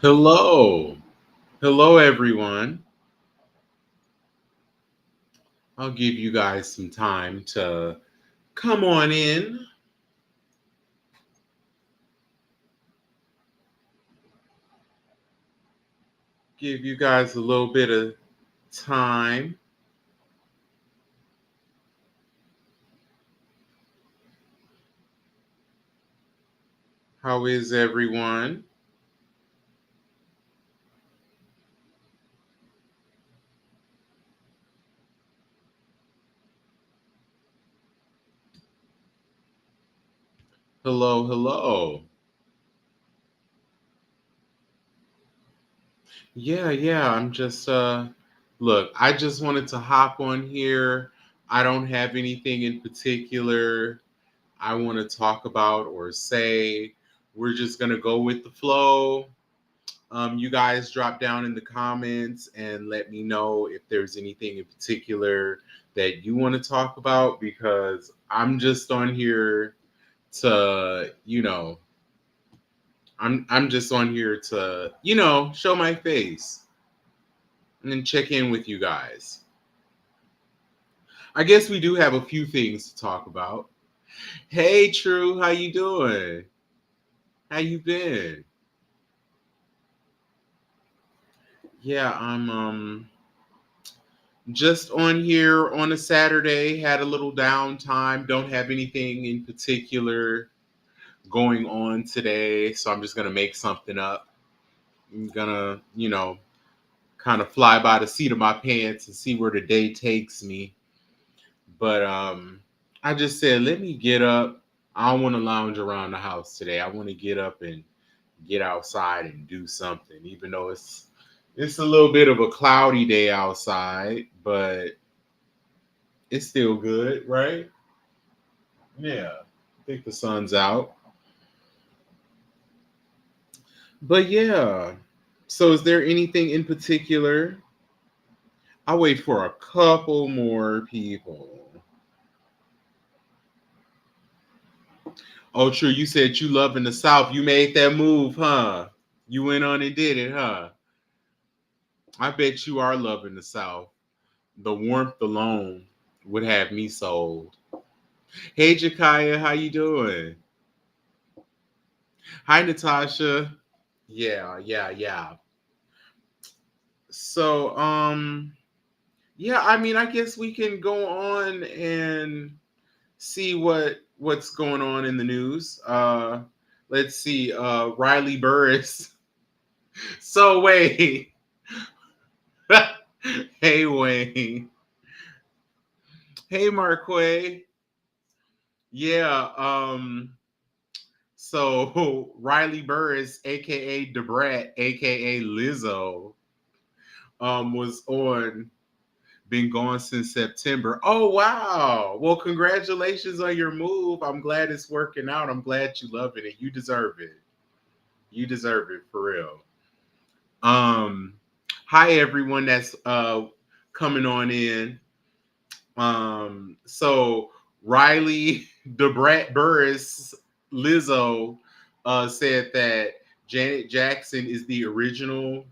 Hello. Hello, everyone. I'll give you guys some time to come on in, give you guys a little bit of time. How is everyone? Hello, hello. Yeah, I'm just look, I just wanted to hop on here. I don't have anything in particular I want to talk about or say. We're just going to go with the flow. You guys drop down in the comments and let me know if there's anything in particular that you want to talk about because I'm just on here to, I'm just on here to, show my face and then check in with you guys. I guess we do have a few things to talk about. Hey True, how you doing? How you been? Yeah, I'm just on here on a Saturday, had a little downtime, don't have anything in particular going on today, so I'm just gonna make something up. I'm gonna, kind of fly by the seat of my pants and see where the day takes me. But I just said, let me get up. I don't want to lounge around the house today. I want to get up and get outside and do something, even though it's a little bit of a cloudy day outside, but it's still good, right? Yeah, I think the sun's out. But yeah, so is there anything in particular? I'll wait for a couple more people. Oh, true. You said you love in the South. You made that move, huh? You went on and did it, huh? I bet you are loving the South. The warmth alone would have me sold. Hey, Jakaya, how you doing? Hi, Natasha. Yeah. So, yeah, I mean, I guess we can go on and see what's going on in the news. Let's see. Riley Burris. So wait. Hey Wayne. Hey Marquay. Yeah. So Riley Burris, aka Debrat, aka Lizzo, was on been gone since September. Oh wow. Well, congratulations on your move. I'm glad it's working out. I'm glad you loving it. You deserve it. You deserve it for real. Um Hi everyone that's coming on in. So Riley DeBrat Burris Lizzo said that Janet Jackson is the original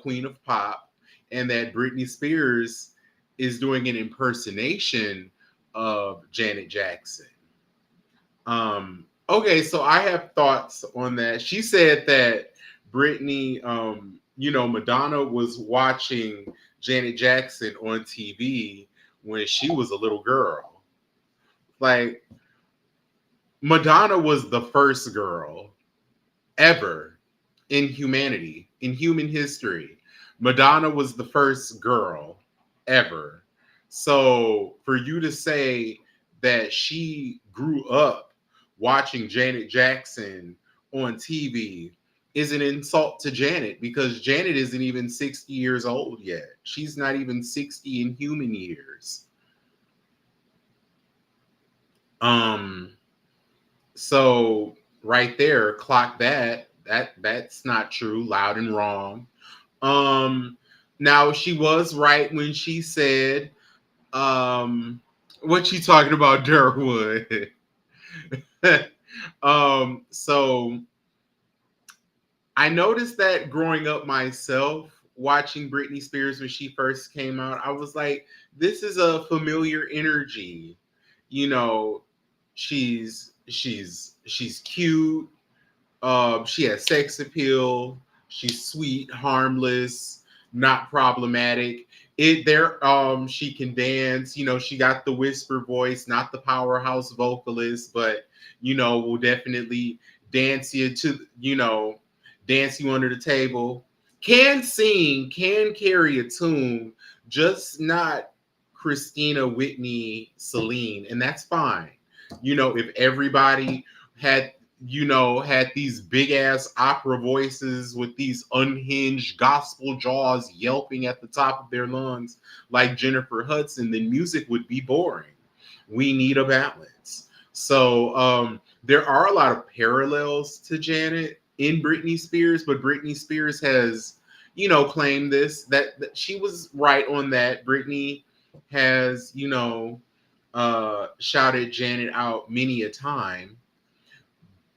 Queen of Pop, and that Britney Spears is doing an impersonation of Janet Jackson. Okay, so I have thoughts on that. She said that Britney, Madonna was watching Janet Jackson on TV when she was a little girl. Like, Madonna was the first girl ever in humanity, in human history. Madonna was the first girl ever. So for you to say that she grew up watching Janet Jackson on TV is an insult to Janet because Janet isn't even 60 years old yet. She's not even 60 in human years. Um so right there, clock that. That's not true, loud and wrong. Um, Now she was right when she said, what you talking about, Durwood? So I noticed that growing up myself, watching Britney Spears when she first came out, I was like, this is a familiar energy. You know, she's cute. She has sex appeal. She's sweet, harmless, not problematic. It there she can dance. She got the whisper voice, not the powerhouse vocalist, but will definitely dance you to dance you under the table. Can sing, can carry a tune, just not Christina, Whitney, Celine, and that's fine. If everybody had had these big ass opera voices with these unhinged gospel jaws yelping at the top of their lungs like Jennifer Hudson, then music would be boring. We need a balance. So there are a lot of parallels to Janet in Britney Spears, but Britney Spears has, claimed this that she was right on that. Britney has, shouted Janet out many a time,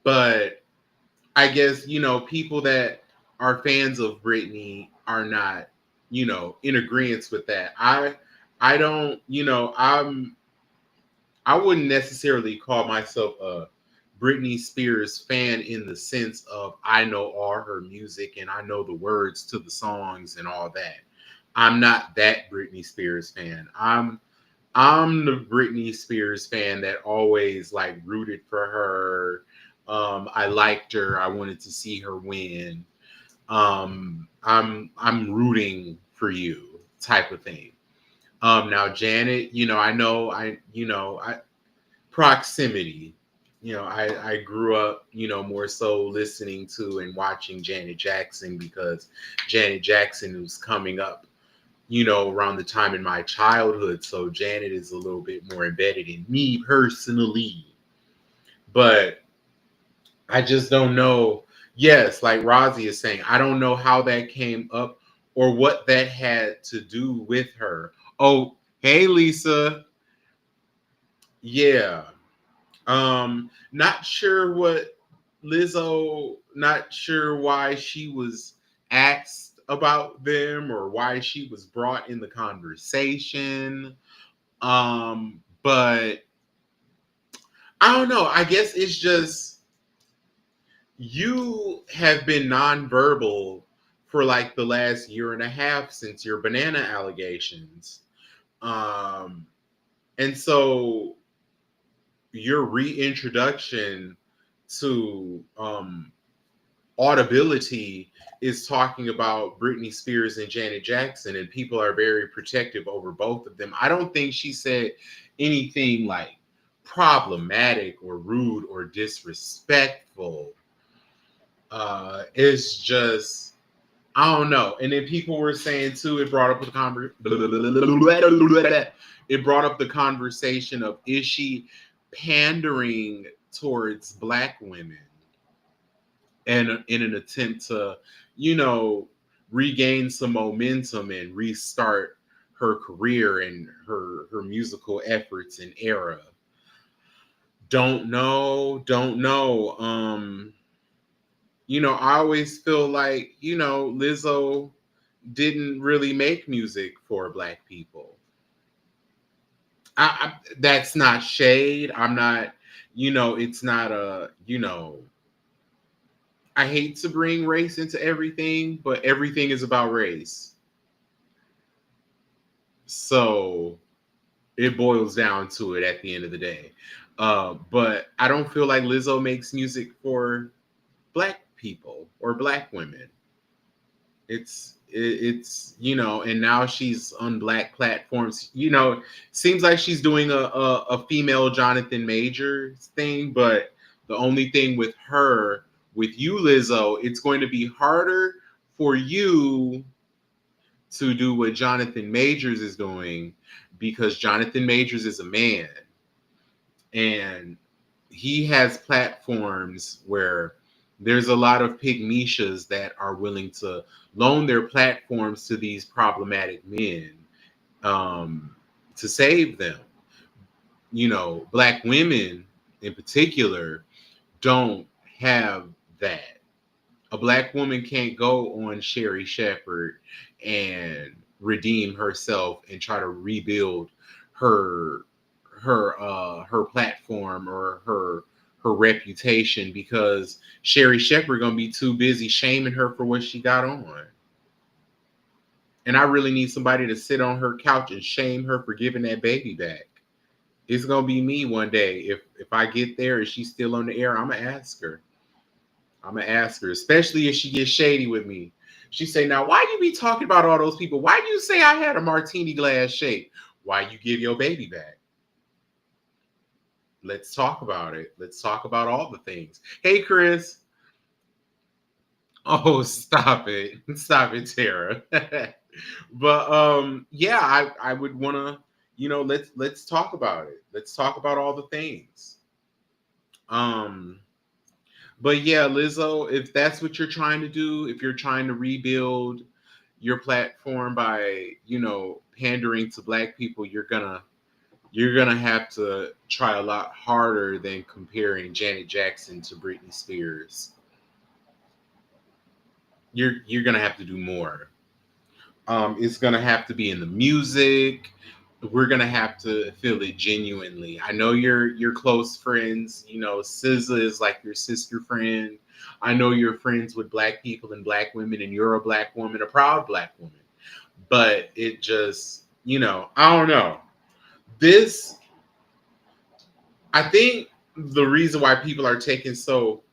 but I guess, people that are fans of Britney are not, in agreement with that. I don't, I wouldn't necessarily call myself a Britney Spears fan in the sense of I know all her music and I know the words to the songs and all that. I'm not that Britney Spears fan. I'm the Britney Spears fan that always like rooted for her. I liked her. I wanted to see her win. I'm rooting for you type of thing. Now Janet, I proximity. I grew up, more so listening to and watching Janet Jackson because Janet Jackson was coming up, around the time in my childhood. So Janet is a little bit more embedded in me personally. But I just don't know. Yes, like Rozzy is saying, I don't know how that came up or what that had to do with her. Oh, hey Lisa. Yeah. Not sure what not sure why she was asked about them or why she was brought in the conversation. But I don't know. I guess it's just you have been nonverbal for like the last year and a half since your banana allegations. Um, and so your reintroduction to audibility is talking about Britney Spears and Janet Jackson, and people are very protective over both of them. I don't think she said anything like problematic or rude or disrespectful. It's just I don't know. And then people were saying too, it brought up the conversation of is she pandering towards black women and in an attempt to, you know, regain some momentum and restart her career and her musical efforts and era. Don't know. I always feel like, Lizzo didn't really make music for black people. That's not shade. I'm not, it's not I hate to bring race into everything, but everything is about race. So it boils down to it at the end of the day. But I don't feel like Lizzo makes music for black people or black women. It's and now she's on black platforms. Seems like she's doing a female Jonathan Majors thing, but the only thing with her, with you, Lizzo, it's going to be harder for you to do what Jonathan Majors is doing because Jonathan Majors is a man and he has platforms where there's a lot of pygmishas that are willing to loan their platforms to these problematic men to save them. Black women in particular don't have that. A black woman can't go on Sherry Shepherd and redeem herself and try to rebuild her her platform or her reputation because Sherry Shepherd gonna be too busy shaming her for what she got on. And I really need somebody to sit on her couch and shame her for giving that baby back. It's gonna be me one day. If I get there and she's still on the air, I'm gonna ask her. I'm gonna ask her, especially if she gets shady with me. She say, "Now, why you be talking about all those people? Why do you say I had a martini glass shape? Why you give your baby back? Let's talk about it. Let's talk about all the things." Hey, Chris. Oh, stop it, stop it, Tara. But yeah, I would wanna, let's talk about it. Let's talk about all the things. Um, but yeah, Lizzo, if that's what you're trying to do, if you're trying to rebuild your platform by, pandering to black people, you're gonna have to try a lot harder than comparing Janet Jackson to Britney Spears. You're gonna have to do more. It's gonna have to be in the music. We're gonna have to feel it genuinely. I know you're close friends. SZA is like your sister friend. I know you're friends with black people and black women, and you're a black woman, a proud black woman. But it just, I don't know. This, I think, the reason why people are taken so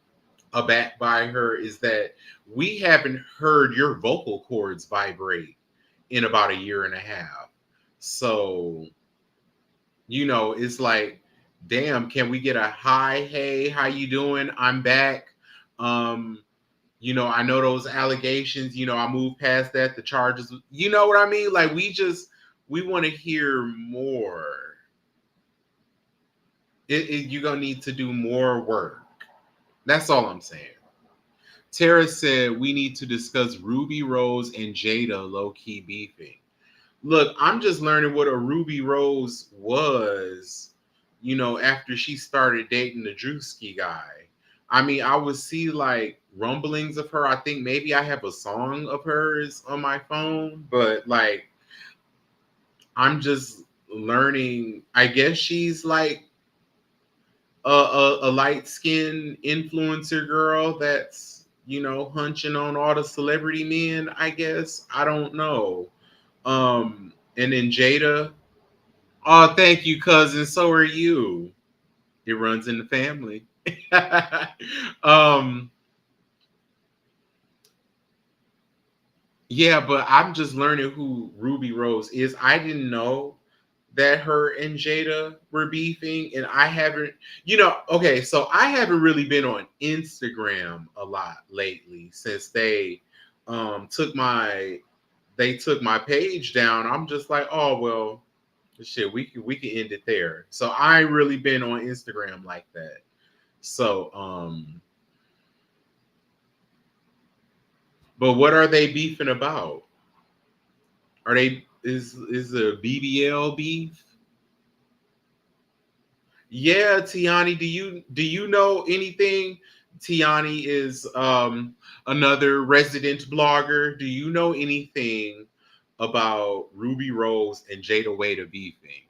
aback by her is that we haven't heard your vocal cords vibrate in about a year and a half. So, it's like, damn, can we get a hi, hey, how you doing? I'm back. Um, I know those allegations, I moved past that, the charges, you know what I mean? Like we want to hear more. You're gonna need to do more work. That's all I'm saying. Tara said we need to discuss Ruby Rose and Jada low key beefing. Look, I'm just learning what a Ruby Rose was, after she started dating the Drewski guy. I mean, I would see like rumblings of her. I think maybe I have a song of hers on my phone, but like I'm just learning. I guess she's like a light skinned influencer girl that's, hunching on all the celebrity men, I guess. I don't know. And then Jada. Oh, thank you, cousin. So are you. It runs in the family. um, yeah, but I'm just learning who Ruby Rose is. I didn't know that her and Jada were beefing, and I haven't, okay, so I haven't really been on Instagram a lot lately since took my they took my page down. I'm just like, oh well, shit, we can end it there. So I ain't really been on Instagram like that. So but what are they beefing about? Are they is a BBL beef? Yeah, Tiani, do you know anything? Tiani is another resident blogger. Do you know anything about Ruby Rose and Jada Waiter beefing?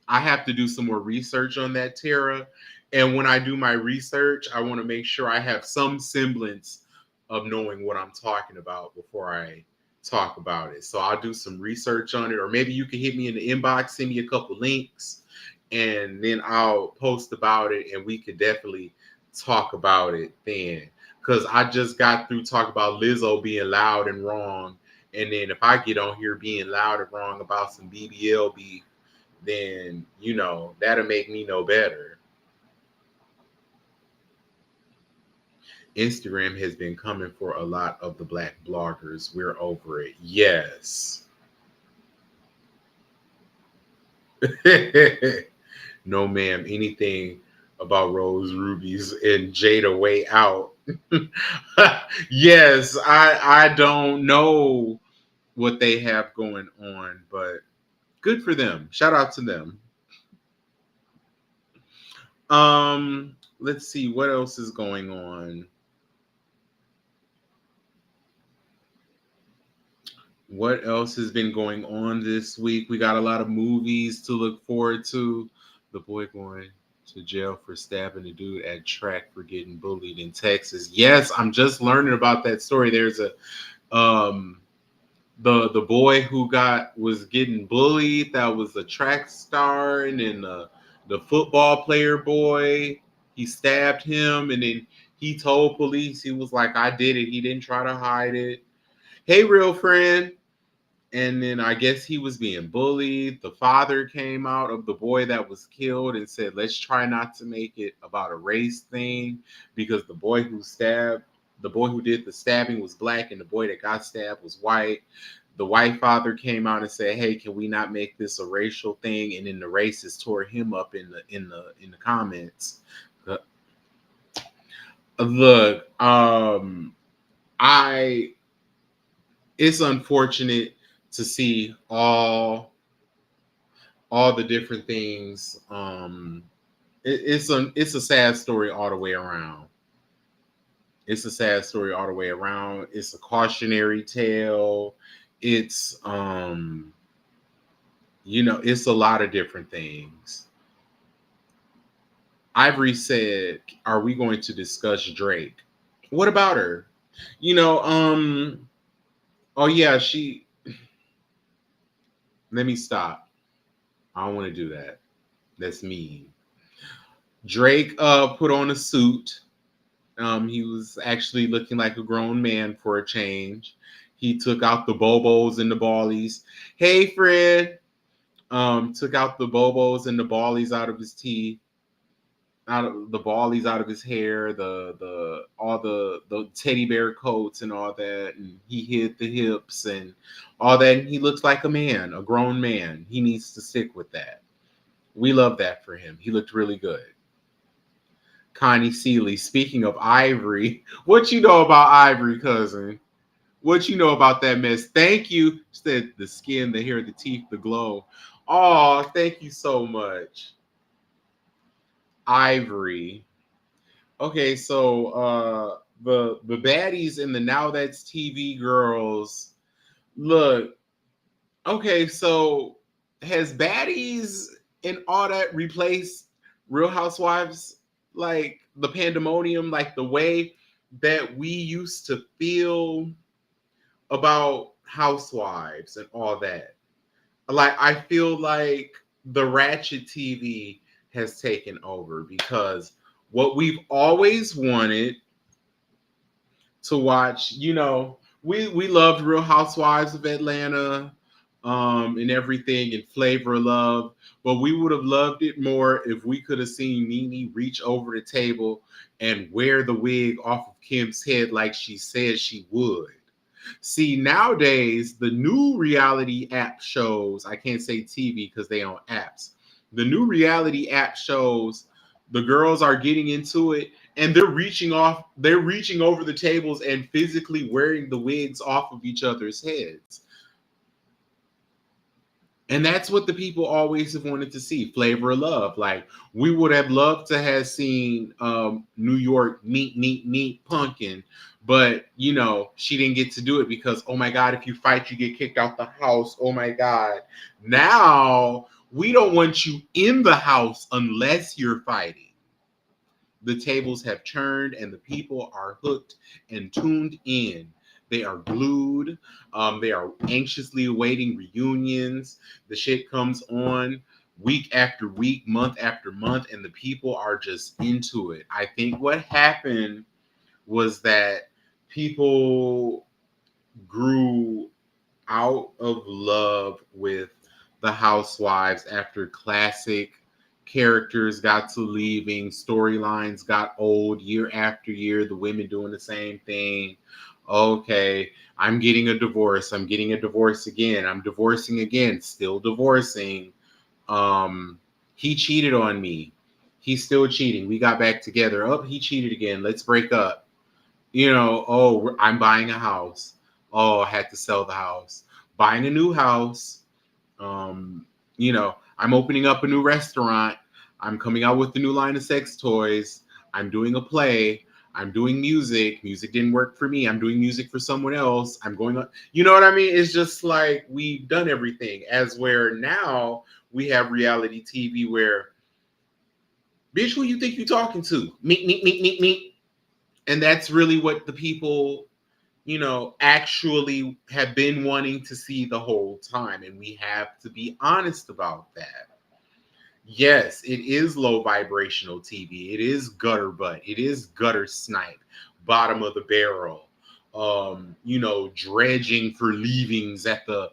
I have to do some more research on that, Tara. And when I do my research, I want to make sure I have some semblance of knowing what I'm talking about before I talk about it. So I'll do some research on it, or maybe you can hit me in the inbox, send me a couple links, and then I'll post about it, and we could definitely talk about it then. Because I just got through talking about Lizzo being loud and wrong, and then if I get on here being loud and wrong about some BBL beef, then that'll make me know better. Instagram has been coming for a lot of the black bloggers. We're over it. Yes. No, ma'am. Anything about Rose Rubies and Jada way out. Yes, I don't know what they have going on, but good for them. Shout out to them. Let's see what else is going on. What else has been going on this week? We got a lot of movies to look forward to. The boy going to jail for stabbing a dude at track for getting bullied in Texas. Yes, I'm just learning about that story. There's a um the boy who got was getting bullied, that was a track star, and then the football player boy, he stabbed him, and then he told police, he was like, I did it. He didn't try to hide it. Hey, real friend. And then I guess he was being bullied. The father came out of the boy that was killed and said, let's try not to make it about a race thing, because the boy who did the stabbing was black and the boy that got stabbed was white. The white father came out and said, hey, can we not make this a racial thing? And then the racists tore him up in the comments. Uh, Look, I it's unfortunate to see all the different things. It's a sad story all the way around. It's a sad story all the way around. It's a cautionary tale. It's it's a lot of different things. Ivory said, "Are we going to discuss Drake? What about her? You know, oh yeah, she. Let me stop. I don't want to do that. That's mean. Drake put on a suit. He was actually looking like a grown man for a change. He took out the bobos and the ballies. Hey, Fred. Took out the bobos and the ballies out of his teeth, out of the ballies out of his hair, the all the teddy bear coats and all that, and he hid the hips and all that. And he looks like a man, a grown man. He needs to stick with that. We love that for him. He looked really good. Connie Seeley, speaking of Ivory, what you know about Ivory, cousin? What you know about that mess? Thank you. Said the skin, the hair, the teeth, the glow. Oh, thank you so much. Ivory. Okay, so the baddies in the Now That's TV girls. Look, okay, so has baddies and all that replaced Real Housewives, like the pandemonium, like the way that we used to feel about Housewives and all that? Like, I feel like the Ratchet TV has taken over, because what we've always wanted to watch, we loved Real Housewives of Atlanta, and everything, and Flavor of Love, but we would have loved it more if we could have seen Nene reach over the table and wear the wig off of Kim's head like she said she would. See, nowadays, the new reality app shows, I can't say TV because they on apps. The new reality app shows, the girls are getting into it and they're reaching over the tables and physically wearing the wigs off of each other's heads. And that's what the people always have wanted to see. Flavor of Love. Like, we would have loved to have seen New York meet Pumpkin, but she didn't get to do it because, oh my God, if you fight, you get kicked out the house. Oh my God. Now we don't want you in the house unless you're fighting. The tables have turned and the people are hooked and tuned in. They are glued. They are anxiously awaiting reunions. The shit comes on week after week, month after month, and the people are just into it. I think what happened was that people grew out of love with the Housewives after classic characters got to leaving, storylines got old year after year, the women doing the same thing. Okay, I'm getting a divorce. I'm getting a divorce again. I'm divorcing again, still divorcing. He cheated on me. He's still cheating. We got back together. Oh, he cheated again. Let's break up. Oh, I'm buying a house. Oh, I had to sell the house. Buying a new house. I'm opening up a new restaurant. I'm coming out with a new line of sex toys. I'm doing a play. I'm doing music. Music didn't work for me. I'm doing music for someone else. I'm going on. You know what I mean? It's just like we've done everything. As where now we have reality TV where, bitch, who you think you talking to? Meet, meet, meet, meet, meet. And that's really what the people, actually have been wanting to see the whole time. And we have to be honest about that. Yes, it is low vibrational TV. It is gutter butt. It is gutter snipe, bottom of the barrel. Dredging for leavings at the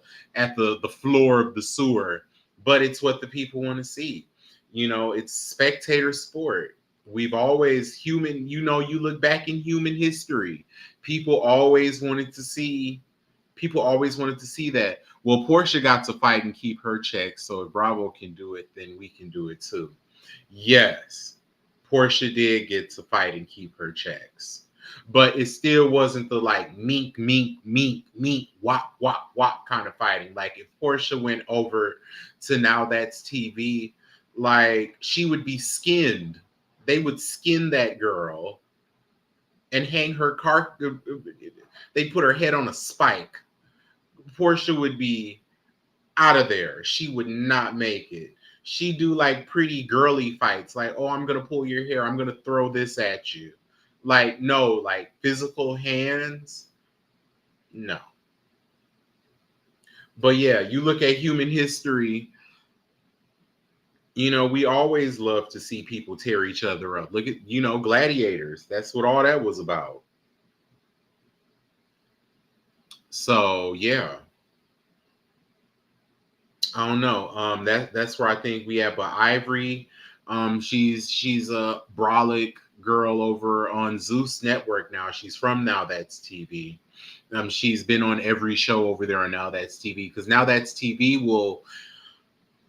floor of the sewer. But it's what the people want to see. It's spectator sport. We've always human, you look back in human history, people always wanted to see people always wanted to see that. Well, Portia got to fight and keep her check, so if Bravo can do it, then we can do it too. Yes, Portia did get to fight and keep her checks, but it still wasn't the like mink, mink, mink, mink, wop, wop, wop kind of fighting. Like if Portia went over to Now That's TV, like she would be skinned. They would skin that girl and hang her car. They put her head on a spike. Portia would be out of there. She would not make it. She do like pretty girly fights, like, oh, I'm gonna pull your hair, I'm gonna throw this at you. Like, no, like physical hands, no. But yeah, you look at human history, we always love to see people tear each other up. Look at, gladiators. That's what all that was about. So yeah. I don't know. That's where I think we have Ivory. She's a brolic girl over on Zeus Network now. She's from Now That's TV. She's been on every show over there on Now That's TV, because Now That's TV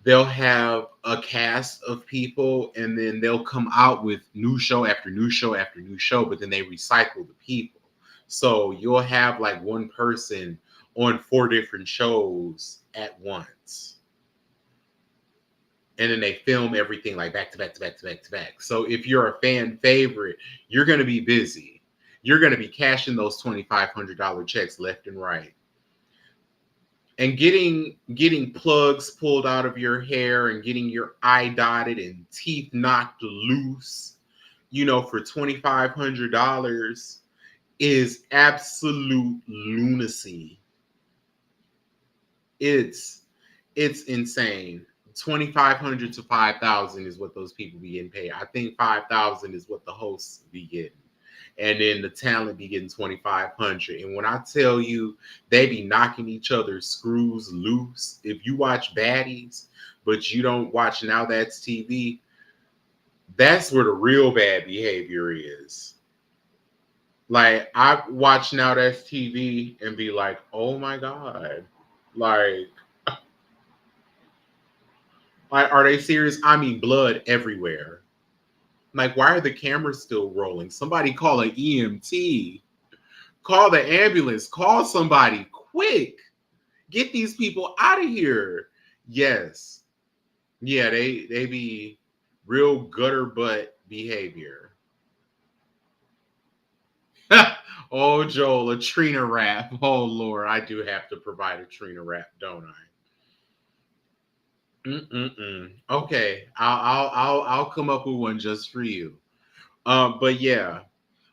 they'll have a cast of people and then they'll come out with new show after new show after new show, but then they recycle the people. So you'll have like one person on 4 different shows at once, and then they film everything like back to back to back to back to back. So if you're a fan favorite, you're going to be busy. You're going to be cashing those $2,500 checks left and right, and getting plugs pulled out of your hair and getting your eye dotted and teeth knocked loose, for $2,500 is absolute lunacy. It's insane. 2,500 to 5,000 is what those people be getting paid. I think 5,000 is what the hosts be getting, and then the talent be getting 2,500. And when I tell you, they be knocking each other's screws loose. If you watch Baddies, but you don't watch Now That's TV, that's where the real bad behavior is. Like I watch Now That's TV and be like, oh my god, like are they serious? I mean, blood everywhere. Like, why are the cameras still rolling? Somebody call an EMT. Call the ambulance. Call somebody quick. Get these people out of here. Yes. Yeah, they be real gutter butt behavior. Oh, Joel, a Trina rap. Oh, Lord, I do have to provide a Trina rap, don't I? Mm-mm-mm. Okay, I'll come up with one just for you. But yeah,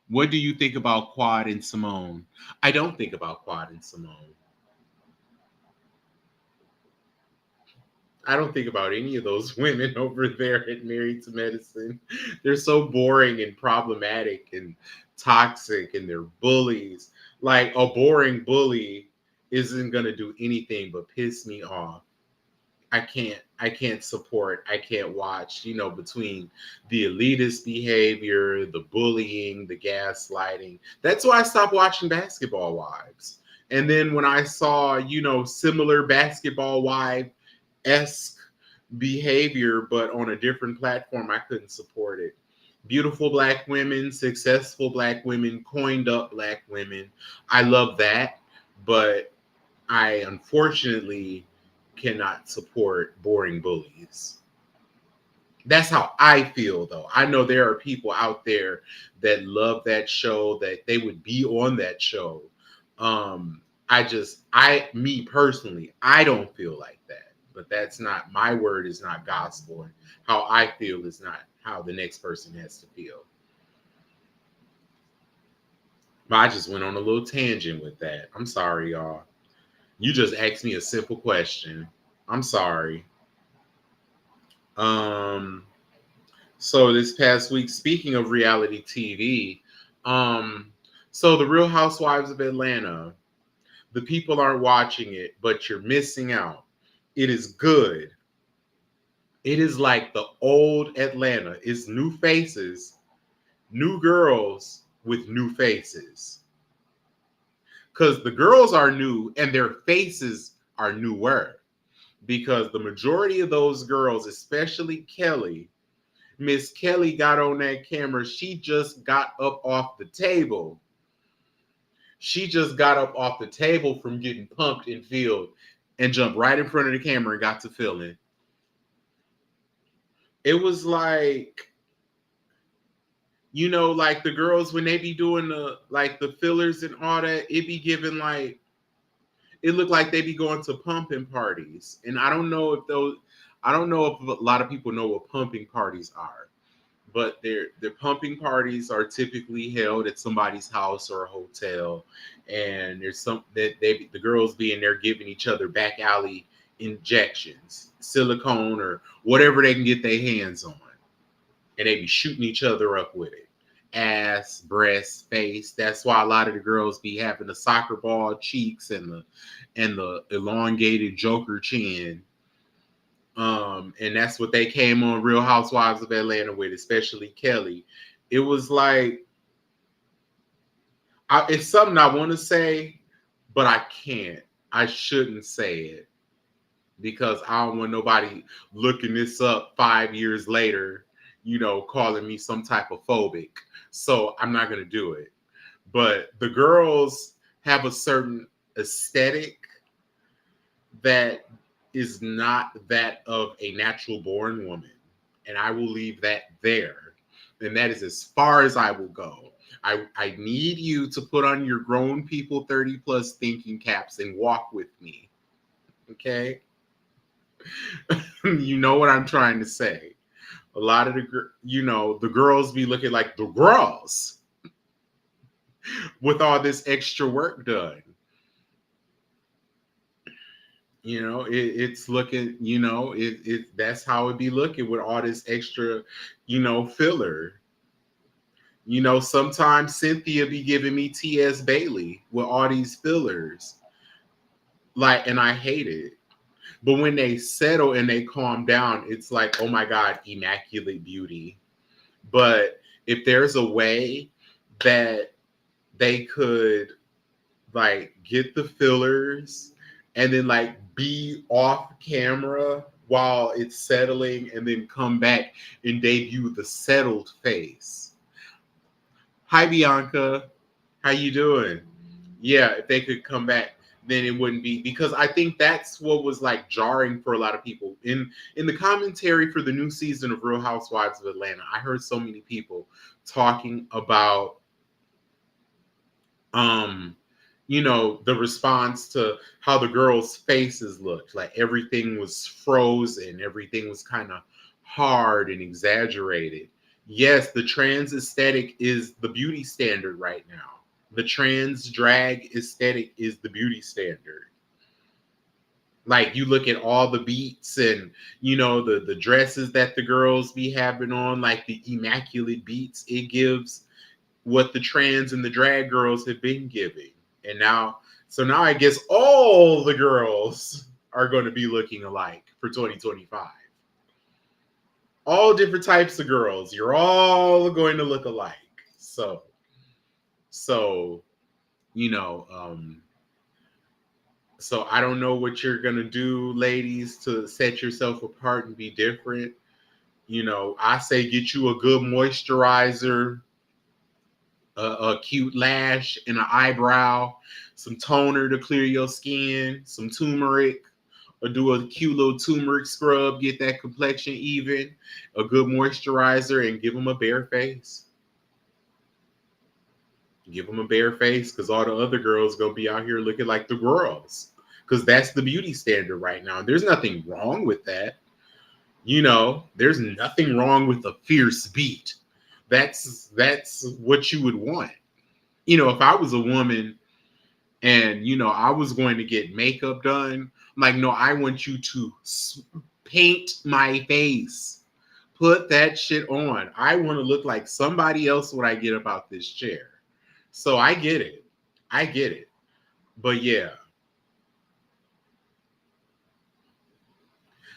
what do you think about Quad and Simone? I don't think about Quad and Simone. I don't think about any of those women over there at Married to Medicine. They're so boring and problematic and toxic, and they're bullies. Like a boring bully isn't gonna do anything but piss me off. I can't support, I can't watch, between the elitist behavior, the bullying, the gaslighting. That's why I stopped watching Basketball Wives. And then when I saw, similar Basketball Wife-esque behavior, but on a different platform, I couldn't support it. Beautiful black women, successful black women, coined up black women. I love that, but I unfortunately cannot support boring bullies. That's how I feel, though. I know there are people out there that love that show, that they would be on that show. Me personally, I don't feel like that. But that's not, my word is not gospel. And how I feel is not how the next person has to feel. But I just went on a little tangent with that. I'm sorry, y'all. You just asked me a simple question. I'm sorry. Um, So this past week, speaking of reality TV, um, so the Real Housewives of Atlanta, the people aren't watching it, but you're missing out. It is good. It is like the old Atlanta. It's new faces, new girls with new faces. Because the girls are new and their faces are newer. Because the majority of those girls, especially Kelly, Miss Kelly got on that camera. She just got up off the table. She just got up off the table from getting pumped and filled and jumped right in front of the camera and got to filling. It was like, like the girls when they be doing the fillers and all that, it be giving like, it looked like they be going to pumping parties. And I don't know if a lot of people know what pumping parties are, but their pumping parties are typically held at somebody's house or a hotel, and there's some that the girls being there giving each other back alley injections, silicone or whatever they can get their hands on, and they be shooting each other up with it. Ass, breast, face. That's why a lot of the girls be having the soccer ball cheeks and the elongated Joker chin. And that's what they came on Real Housewives of Atlanta with, especially Kelly. It was like, it's something I want to say, but I can't. I shouldn't say it because I don't want nobody looking this up 5 years later, calling me some type of phobic. So I'm not going to do it. But the girls have a certain aesthetic that is not that of a natural born woman. And I will leave that there. And that is as far as I will go. I need you to put on your grown people 30 plus thinking caps and walk with me. Okay? You know what I'm trying to say. A lot of the girls be looking like the girls with all this extra work done. It's looking, that's how it be looking with all this extra, filler. Sometimes Cynthia be giving me T.S. Bailey with all these fillers. Like, and I hate it. But when they settle and they calm down, it's like, oh my God, immaculate beauty. But if there's a way that they could like get the fillers and then like be off camera while it's settling and then come back and debut the settled face. Hi Bianca, how you doing? Yeah, if they could come back, then it wouldn't be, because I think that's what was like jarring for a lot of people in the commentary for the new season of Real Housewives of Atlanta. I heard so many people talking about um the response to how the girls' faces looked. Like everything was frozen, everything was kind of hard and exaggerated. Yes, the trans aesthetic is the beauty standard right now. The trans drag aesthetic is the beauty standard. Like you look at all the beats and the dresses that the girls be having on, like the immaculate beats it gives what the trans and the drag girls have been giving. And now I guess all the girls are going to be looking alike for 2025. All different types of girls. You're all going to look alike. So, you know, um, so I don't know what you're going to do, ladies, to set yourself apart and be different. I say get you a good moisturizer, a cute lash and an eyebrow, some toner to clear your skin, some turmeric, or do a cute little turmeric scrub, get that complexion even, a good moisturizer, and give them a bare face. Give them a bare face because all the other girls gonna be out here looking like the girls. Because that's the beauty standard right now. There's nothing wrong with that. There's nothing wrong with a fierce beat. That's what you would want. If I was a woman and I was going to get makeup done, I'm like, no, I want you to paint my face. Put that shit on. I want to look like somebody else when I get up out this chair. So I get it. I get it. But yeah.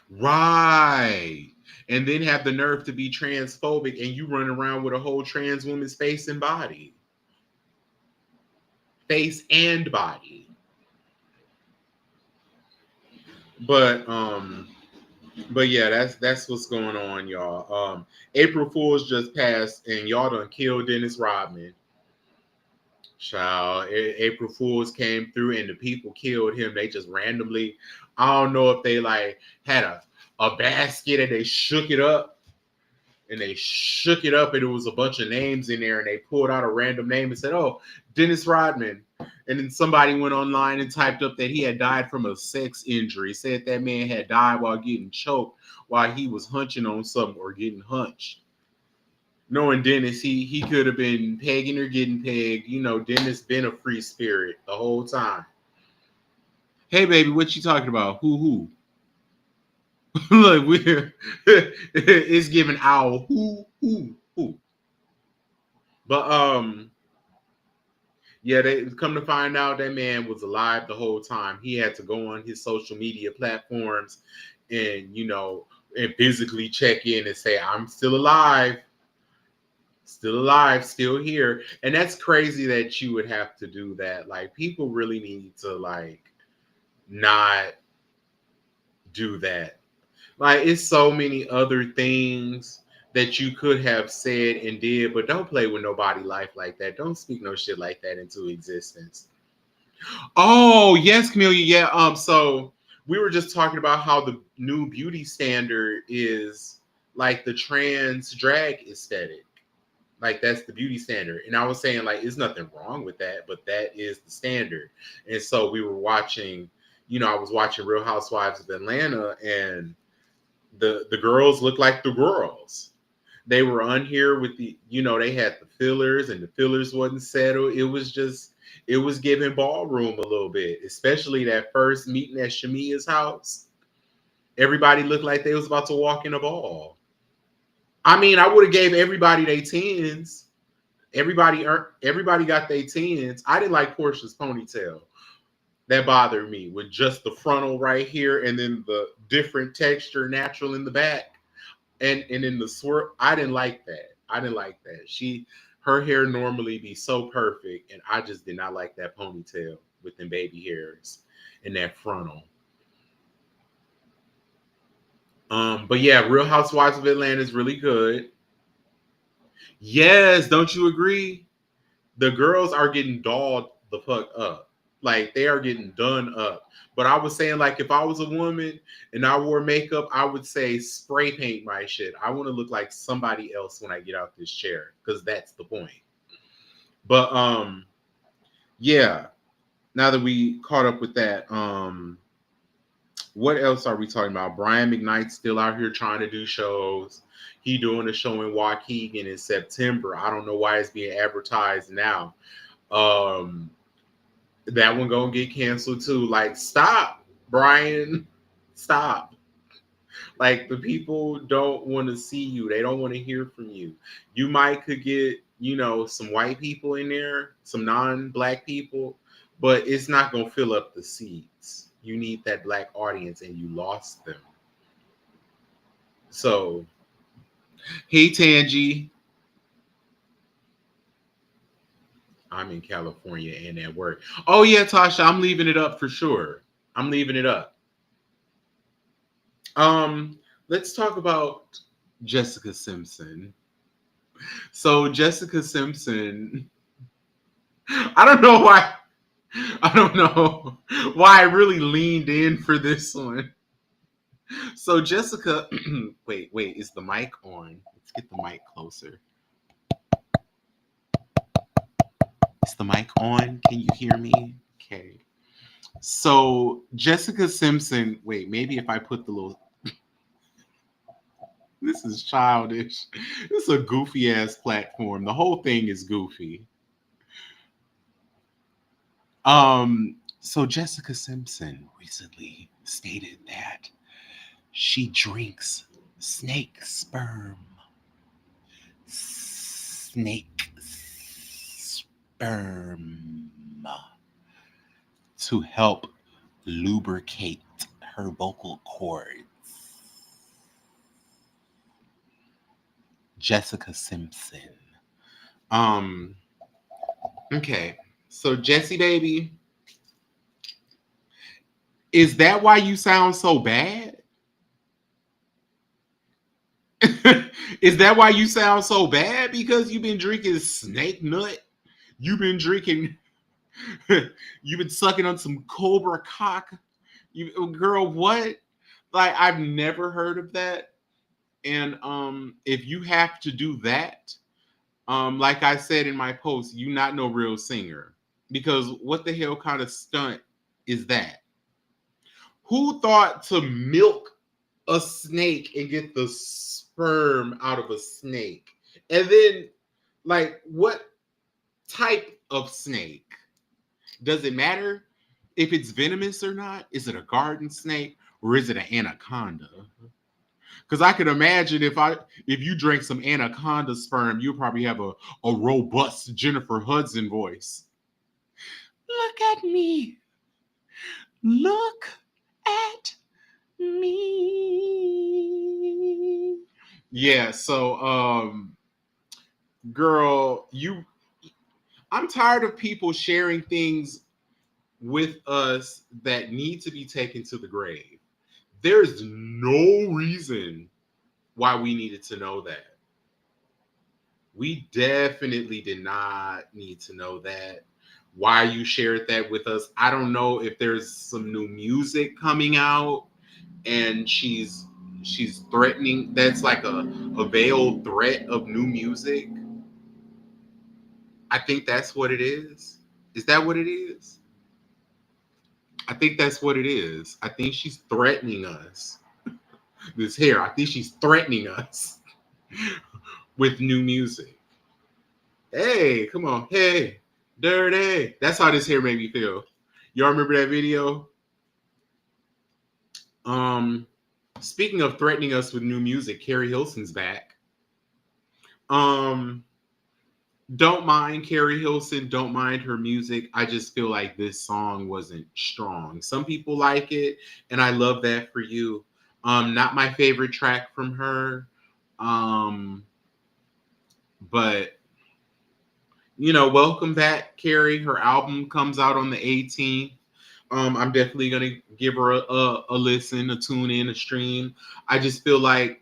Right. And then have the nerve to be transphobic and you run around with a whole trans woman's face and body. Face and body. But yeah, that's what's going on, y'all. April Fool's just passed and y'all done killed Dennis Rodman. Child, April Fools came through and the people killed him. They just randomly, I don't know if they like had a basket and they shook it up and it was a bunch of names in there and they pulled out a random name and said, oh, Dennis Rodman. And then somebody went online and typed up that he had died from a sex injury. Said that man had died while getting choked while he was hunching on something or getting hunched. Knowing Dennis, he could have been pegging or getting pegged. Dennis been a free spirit the whole time. Hey, baby, what you talking about? Who? Look, it's giving owl. Who? But yeah, they come to find out that man was alive the whole time. He had to go on his social media platforms and and physically check in and say, I'm still alive. Still alive, still here. And that's crazy that you would have to do that. Like, people really need to not do that. Like, it's so many other things that you could have said and did, but don't play with nobody life like that. Don't speak no shit like that into existence. Oh yes, Camelia. Yeah. So we were just talking about how the new beauty standard is like the trans drag aesthetic. Like, that's the beauty standard. And I was saying, like, there's nothing wrong with that, but that is the standard. And so we were watching, I was watching Real Housewives of Atlanta, and the girls looked like the girls. They were on here with they had the fillers and the fillers wasn't settled. It was giving ballroom a little bit, especially that first meeting at Shamia's house. Everybody looked like they was about to walk in a ball. I mean, I would have gave everybody their tens. Everybody got their tens. I didn't like Portia's ponytail. That bothered me with just the frontal right here and then the different texture natural in the back. And in the swirl, I didn't like that. Her hair normally be so perfect, and I just did not like that ponytail with them baby hairs and that frontal. But yeah, Real Housewives of Atlanta is really good. Yes, don't you agree? The girls are getting dolled the fuck up. Like, they are getting done up. But I was saying, like, if I was a woman and I wore makeup, I would say spray paint my shit. I want to look like somebody else when I get out this chair, because that's the point. But yeah. Now that we caught up with that, what else are we talking about? Brian McKnight's still out here trying to do shows. He doing a show in Waukegan in September. I don't know why it's being advertised now. That one gonna get canceled too. Like, stop, Brian. Stop. Like, the people don't want to see you. They don't want to hear from you. You might could get, some white people in there, some non-black people, but it's not gonna fill up the seats. You need that black audience, and you lost them. So, hey, Tangi. I'm in California and at work. Oh, yeah, Tasha, I'm leaving it up for sure. I'm leaving it up. Let's talk about Jessica Simpson. So, Jessica Simpson, I don't know why I really leaned in for this one. So Jessica, wait, is the mic on? Let's get the mic closer. Is the mic on? Can you hear me? Okay. So Jessica Simpson, wait, maybe if I put the little this is childish. This is a goofy ass platform. The whole thing is goofy. So Jessica Simpson recently stated that she drinks snake sperm. Snake sperm to help lubricate her vocal cords. Jessica Simpson. Um, okay. So Jessie baby, is that why you sound so bad? Is that why you sound so bad? Because you've been drinking snake nut? You've been drinking you've been sucking on some cobra cock? You girl, what? Like I've never heard of that. And if you have to do that, like I said in my post, you not no real singer. Because what the hell kind of stunt is that? Who thought to milk a snake and get the sperm out of a snake? And then, like, what type of snake? Does it matter if it's venomous or not? Is it a garden snake or is it an anaconda? Because I could imagine if you drank some anaconda sperm, you'll probably have a robust Jennifer Hudson voice. Look at me. Look at me. Yeah, so girl, I'm tired of people sharing things with us that need to be taken to the grave. There's no reason why we needed to know that. We definitely did not need to know that. Why you shared that with us, I don't know if there's some new music coming out and she's threatening. That's like a veiled threat of new music. I think that's what it is. Is that what it is? I think that's what it is. I think she's threatening us. This hair, I think she's threatening us with new music. Hey, come on. Hey, dirty. That's how this hair made me feel. Y'all remember that video? Um, Speaking of threatening us with new music, Carrie Hilson's back. Um, don't mind Carrie Hilson, don't mind her music. I just feel like this song wasn't strong. Some people like it, and I love that for you. Not my favorite track from her. Um, but welcome back, Carrie. Her album comes out on the 18th. I'm definitely gonna give her a listen, a tune in, a stream. I just feel like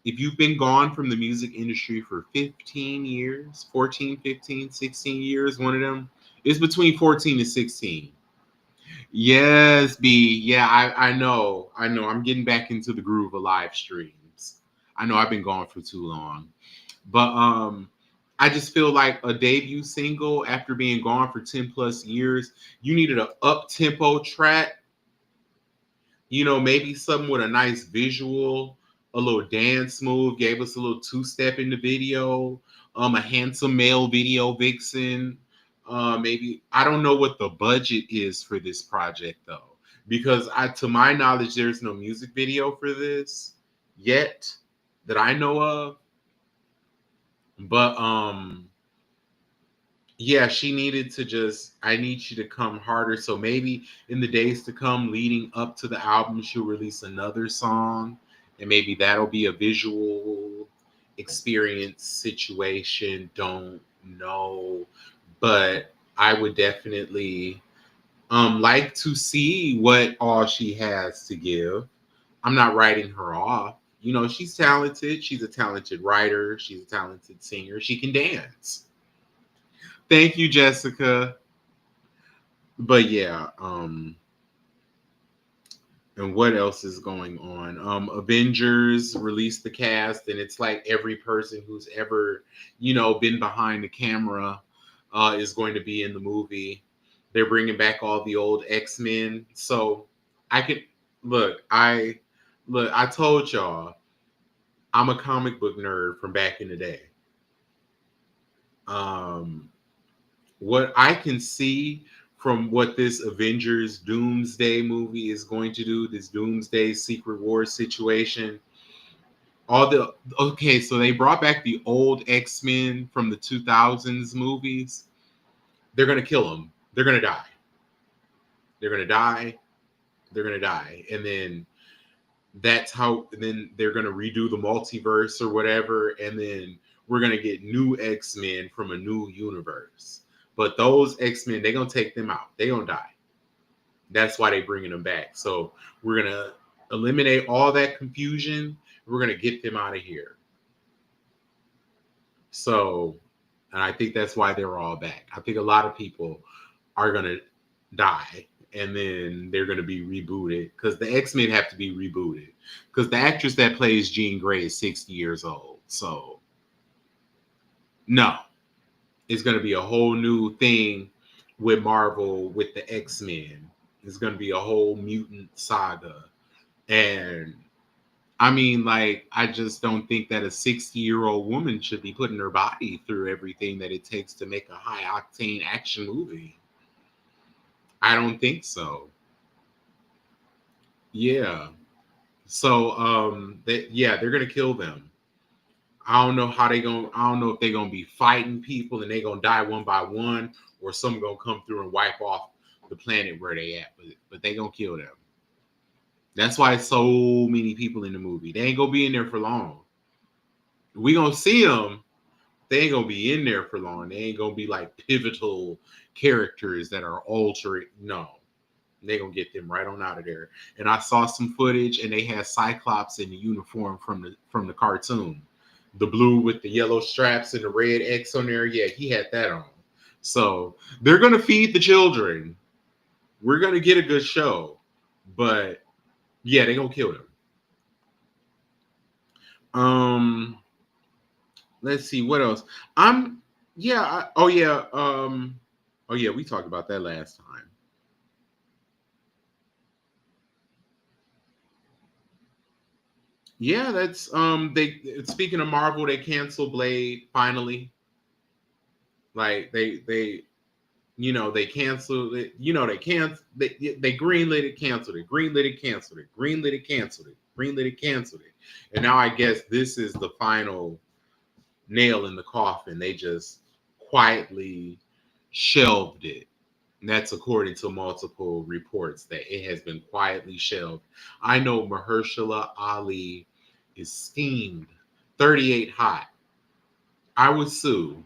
if you've been gone from the music industry for 15 years, 14, 15, 16 years, one of them, it's between 14 and 16. Yes, B. Yeah, I know. I know. I'm getting back into the groove of live streams. I know I've been gone for too long. But I just feel like a debut single after being gone for 10 plus years, you needed an up tempo track, maybe something with a nice visual, a little dance move, gave us a little two-step in the video, a handsome male video vixen. Maybe I don't know what the budget is for this project though, because to my knowledge, there's no music video for this yet that I know of. But yeah, she needed to I need you to come harder. So maybe in the days to come, leading up to the album, she'll release another song, and maybe that'll be a visual experience situation. Don't know. But I would definitely like to see what all she has to give. I'm not writing her off. She's talented. She's a talented writer. She's a talented singer. She can dance. Thank you, Jessica. But yeah, And what else is going on? Avengers released the cast, and it's like every person who's ever, been behind the camera is going to be in the movie. They're bringing back all the old X-Men. So I can look. I told y'all I'm a comic book nerd from back in the day. Um, what I can see from what this Avengers Doomsday movie is going to do, this Doomsday Secret Wars situation, all the okay, so they brought back the old X-Men from the 2000s movies. They're going to kill them. They're going to die. They're going to die. They're going to die. And then that's how then they're going to redo the multiverse or whatever, and then we're going to get new X-Men from a new universe. But those X-Men, they're going to take them out. They're going to die. That's why they're bringing them back. So we're going to eliminate all that confusion. We're going to get them out of here. So, and I think that's why they're all back. I think a lot of people are going to die, and then they're going to be rebooted because the X-Men have to be rebooted because the actress that plays Jean Grey is 60 years old. So, no, it's going to be a whole new thing with Marvel with the X-Men. It's going to be a whole mutant saga. And I mean, like, I just don't think that a 60-year-old woman should be putting her body through everything that it takes to make a high octane action movie. I don't think so. Yeah. So they're gonna kill them. I don't know if they're gonna be fighting people and they're gonna die one by one, or some gonna come through and wipe off the planet where they at, but they gonna kill them. That's why so many people in the movie. They ain't gonna be in there for long. We gonna see them. They ain't gonna be in there for long. They ain't gonna be like pivotal characters that are altering. No, they gonna get them right on out of there. And I saw some footage, and they had Cyclops in the uniform from the cartoon, the blue with the yellow straps and the red X on there. Yeah, he had that on. So they're gonna feed the children. We're gonna get a good show, but yeah, they gonna kill them. Um, let's see what else. I'm yeah. Oh yeah. Oh yeah. We talked about that last time. Yeah, that's they speaking of Marvel, they canceled Blade finally. Like they canceled it, they greenlit it, canceled it, greenlit it, canceled it, greenlit it, canceled it, greenlit it, canceled it. And now I guess this is the final nail in the coffin. They just quietly shelved it. And that's according to multiple reports that it has been quietly shelved. I know Mahershala Ali is steamed 38 hot. I would sue.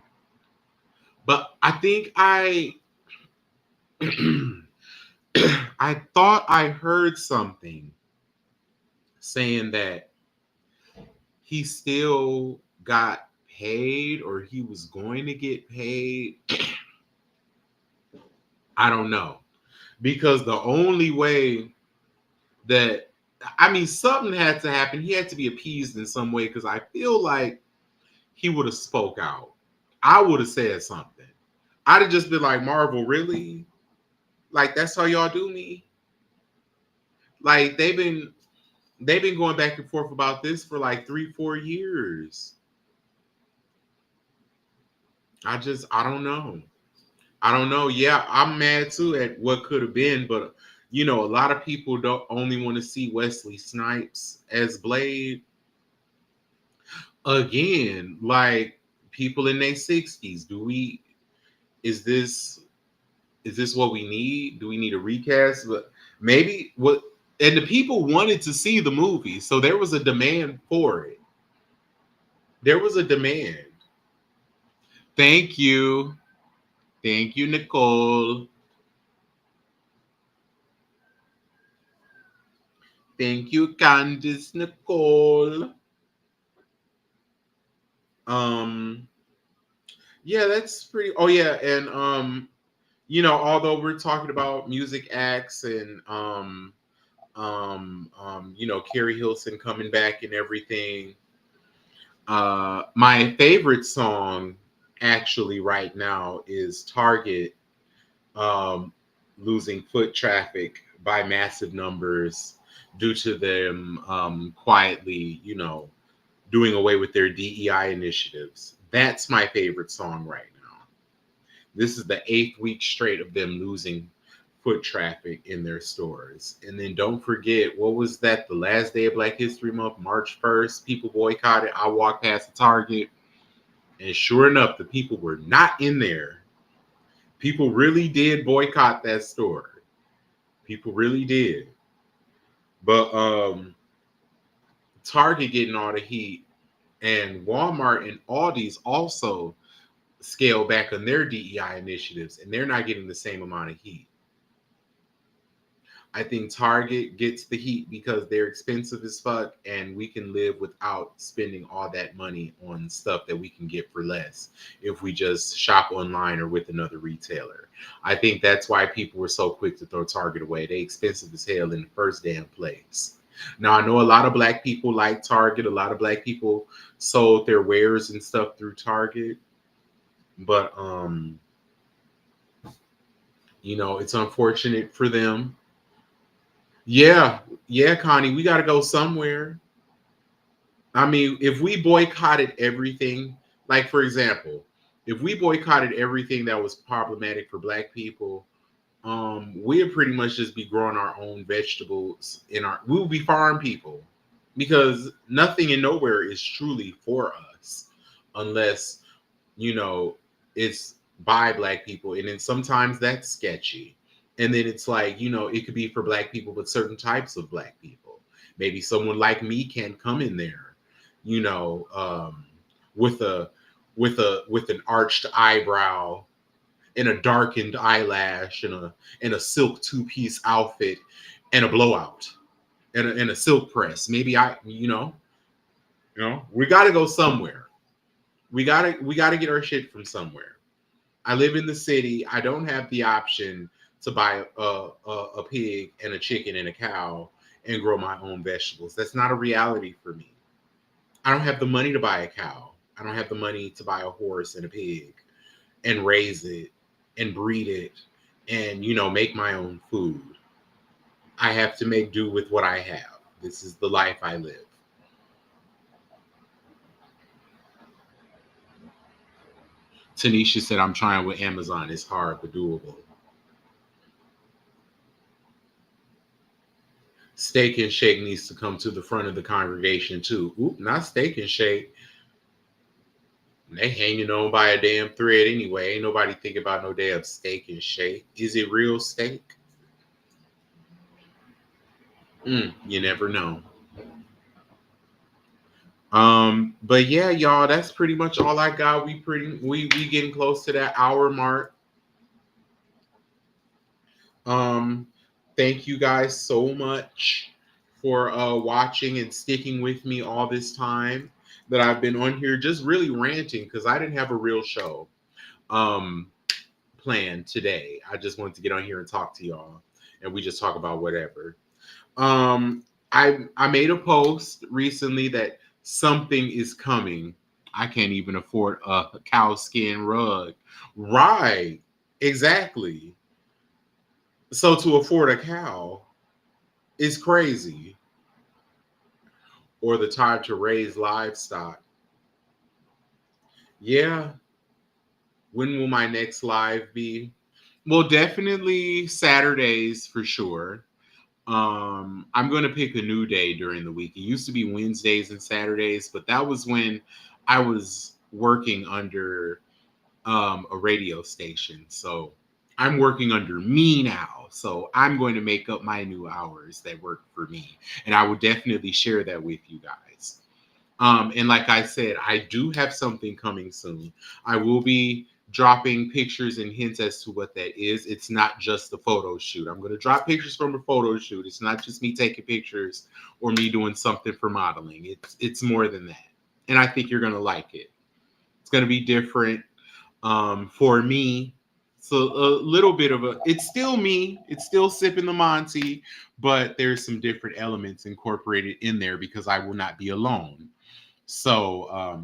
But I think I thought I heard something saying that he still got paid or he was going to get paid. I don't know. Because the only way that I mean something had to happen. He had to be appeased in some way because I feel like he would have spoke out. I would have said something. I'd have just been like, Marvel, really? Like that's how y'all do me? Like they've been going back and forth about this for like 3-4 years. I don't know. I don't know. Yeah, I'm mad too at what could have been, but a lot of people don't only want to see Wesley Snipes as Blade again. Like people in their 60s. Is this is this what we need? Do we need a recast? But maybe what and the people wanted to see the movie, so there was a demand for it. There was a demand. Thank you. Thank you, Nicole. Thank you, Candice Nicole. Um, yeah, that's pretty. Oh yeah, and although we're talking about music acts and Carrie Hilson coming back and everything. My favorite song actually right now is Target, um, losing foot traffic by massive numbers due to them quietly, doing away with their DEI initiatives. That's my favorite song right now. This is the eighth week straight of them losing foot traffic in their stores. And then don't forget, what was that? The last day of Black History Month, March 1st, people boycotted. I walked past the Target, and sure enough, the people were not in there. People really did boycott that store. People really did. But Target getting all the heat, and Walmart and Aldi's also scale back on their DEI initiatives, and they're not getting the same amount of heat. I think Target gets the heat because they're expensive as fuck, and we can live without spending all that money on stuff that we can get for less if we just shop online or with another retailer. I think that's why people were so quick to throw Target away. They expensive as hell in the first damn place. Now I know a lot of black people like Target. A lot of black people sold their wares and stuff through Target, but it's unfortunate for them. Yeah, yeah, Connie, we got to go somewhere. I mean, if we boycotted everything, like for example, if we boycotted everything that was problematic for black people, we'd pretty much just be growing our own vegetables we would be farm people because nothing and nowhere is truly for us unless you know, it's by black people. And then sometimes that's sketchy. And then it's like, it could be for black people, but certain types of black people. Maybe someone like me can come in there, you know, with a with an arched eyebrow and a darkened eyelash and a silk two-piece outfit and a blowout and a silk press. Maybe we gotta go somewhere. We gotta get our shit from somewhere. I live in the city. I don't have the option to buy a pig and a chicken and a cow and grow my own vegetables. That's not a reality for me. I don't have the money to buy a cow. I don't have the money to buy a horse and a pig and raise it and breed it and make my own food. I have to make do with what I have. This is the life I live. Tanisha said, I'm trying with Amazon. It's hard but doable. Steak and Shake needs to come to the front of the congregation too. Oop, not Steak and Shake. They hanging on by a damn thread anyway. Ain't nobody think about no damn Steak and Shake. Is it real steak? You never know. But yeah, y'all, that's pretty much all I got. We getting close to that hour mark. Um, Thank you guys so much for watching and sticking with me all this time that I've been on here, just really ranting because I didn't have a real show um planned today. I just wanted to get on here and talk to y'all, and we just talk about whatever. Um, I made a post recently that something is coming. I can't even afford a cow skin rug. Right. Exactly. So to afford a cow is crazy. Or the time to raise livestock. Yeah. When will my next live be? Well, definitely Saturdays for sure. I'm going to pick a new day during the week. It used to be Wednesdays and Saturdays, but that was when I was working under a radio station. So I'm working under me now. So I'm going to make up my new hours that work for me. And I will definitely share that with you guys. And like I said, I do have something coming soon. I will be dropping pictures and hints as to what that is. It's not just a photo shoot. I'm going to drop pictures from a photo shoot. It's not just me taking pictures or me doing something for modeling. It's more than that. And I think you're going to like it. It's going to be different for me. So a little bit of a, it's still me, it's still sipping the Monty, but there's some different elements incorporated in there because I will not be alone. So,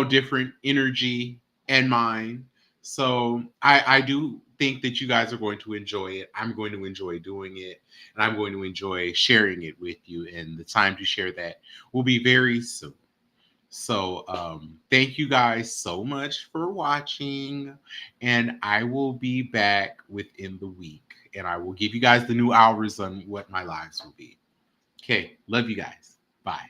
different energy and mine. So I do think that you guys are going to enjoy it. I'm going to enjoy doing it, and I'm going to enjoy sharing it with you. And the time to share that will be very soon. So, thank you guys so much for watching, and I will be back within the week, and I will give you guys the new hours on what my lives will be. Okay, love you guys. Bye.